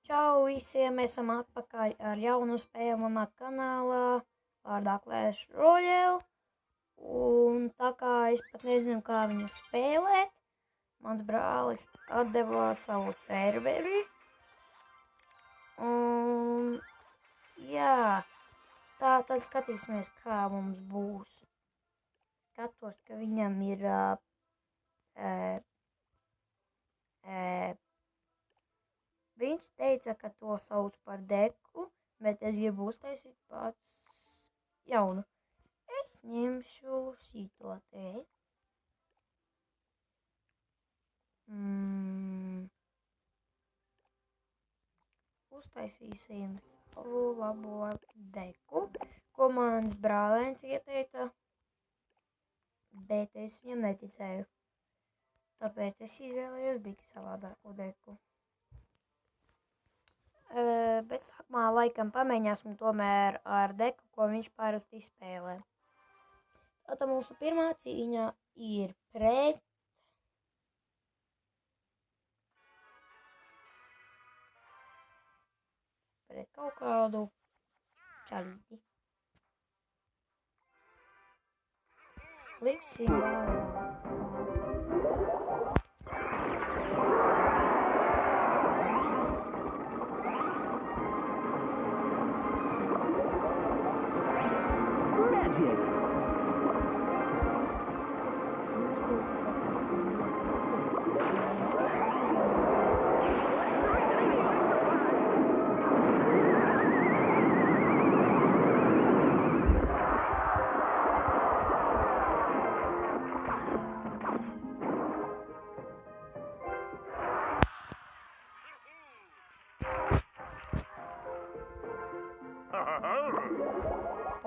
Čau visiem! Mēs esam atpakaļ ar jaunu spēli manā kanālā vārdā Clash Royale. Un tā kā es pat nezinu, kā viņu spēlēt, mans brālis atdeva savu serveri. Un jā, tā tad skatīsimies, kā mums būs. Skatos, ka viņam ir viņš teica, ka to sauc par deku, bet es gribu uztaisīt pats jaunu. Es ņemšu šito te. Uztaisīsim savu labo deku, ko mans brālēns ieteica, bet es viņam neticēju. Tāpēc es izvēlējos bīgi savādāko deku. Bet sākumā laikam pamēģināsim tomēr ar deku, ko viņš parasti spēlē. Tātad mūsu pirmā cīņa ir pret kaut kādu čalīti. Liksim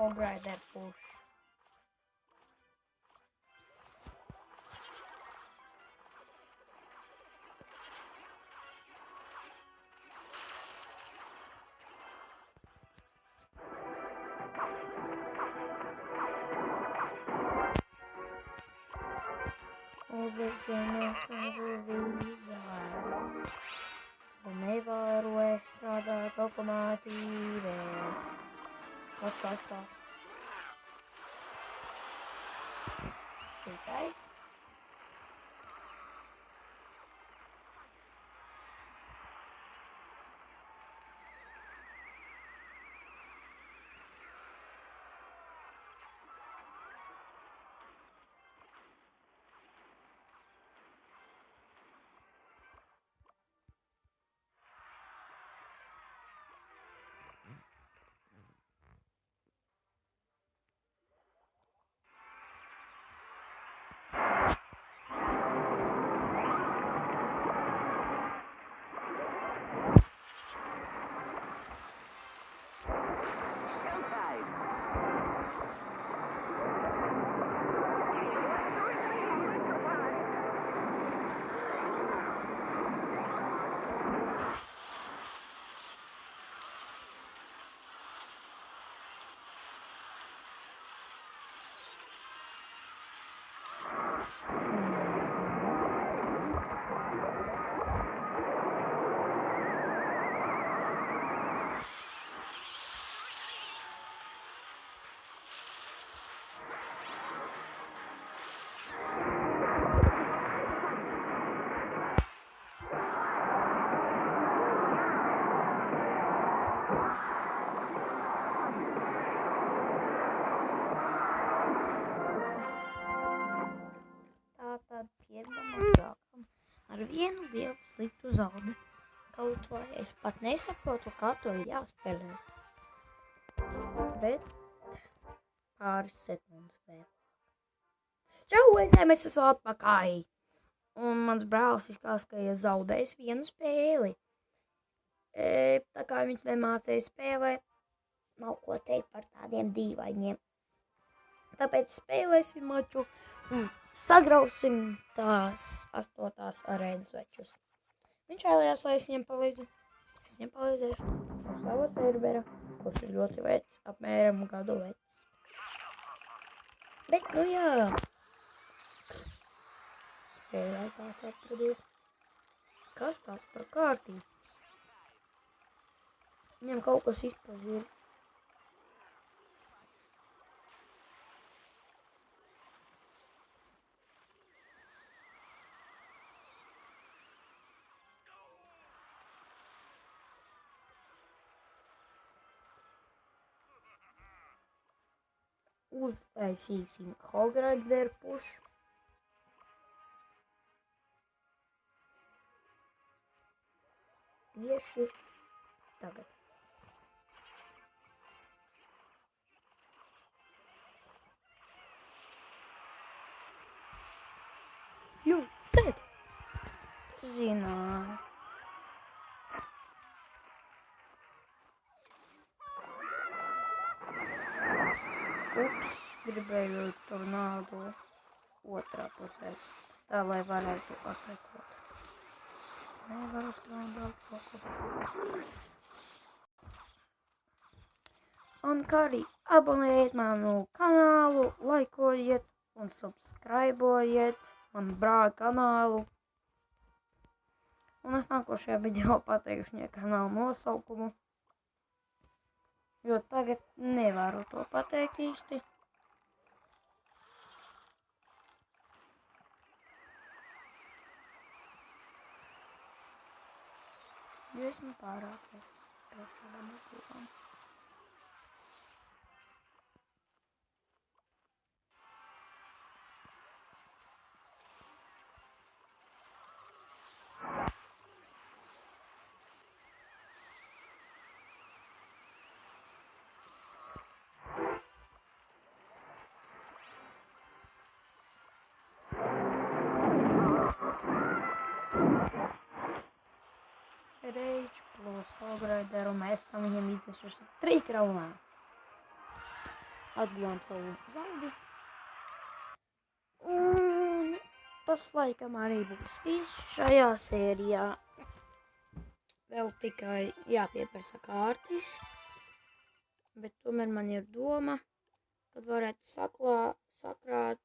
Hogrider push. Uzliksimies mazu vīzāru. Un nevaru es strādāt lokomotīvē. Kas? Šitais. Ar vienu lielu sliktu zaudi. Kaut vai es pat nesaprotu, kā to ir jāspēlē. Bet pāris sekundes vēl. Čau, mēs esam atpakaļ. Un mans brālis izskatās, ka ir zaudējis vienu spēli. Tā kā viņš nemācīja spēlēt, nav ko teikt par tādiem dīvaņiem. Tāpēc spēlēsim maču un sagrausim tās 8. arēnas večus. Viņš vēlējās, lai es viņam palīdzu. Es viņam palīdzēšu no sava servera, kurš ir ļoti vecs, apmēram gadu vecs. Bet, nu jā, spēlētājs atradies. Kas tās par kārtību? Viņam kaut kas izpazīt. Uztaisīsim Hogrider pušu. Tieši tagad. Jūs tēt? Zināju. Ups, gribēju tornādo otrā pusē. Tā, lai varētu atakot. Nevaru strādāt kaut ko. Un kā arī abonējiet manu kanālu, laikojiet un subscribojiet manu brāļa kanālu. Un es nākošajā video pateikšu viņa kanāla nosaukumu, jo tagad nevaru to pateikt īsti. Jo esmu pārāk vecs pēc šādām motīvām. Rage plus Hogrider, un mēs esam viņam iznešuši 3 kraunā. Atguvām savu zaudi. Un tas laikam arī būs viss šajā sērijā. Vēl tikai jāpieprasa kārtis. Bet tomēr man ir doma, kad varētu sakrāt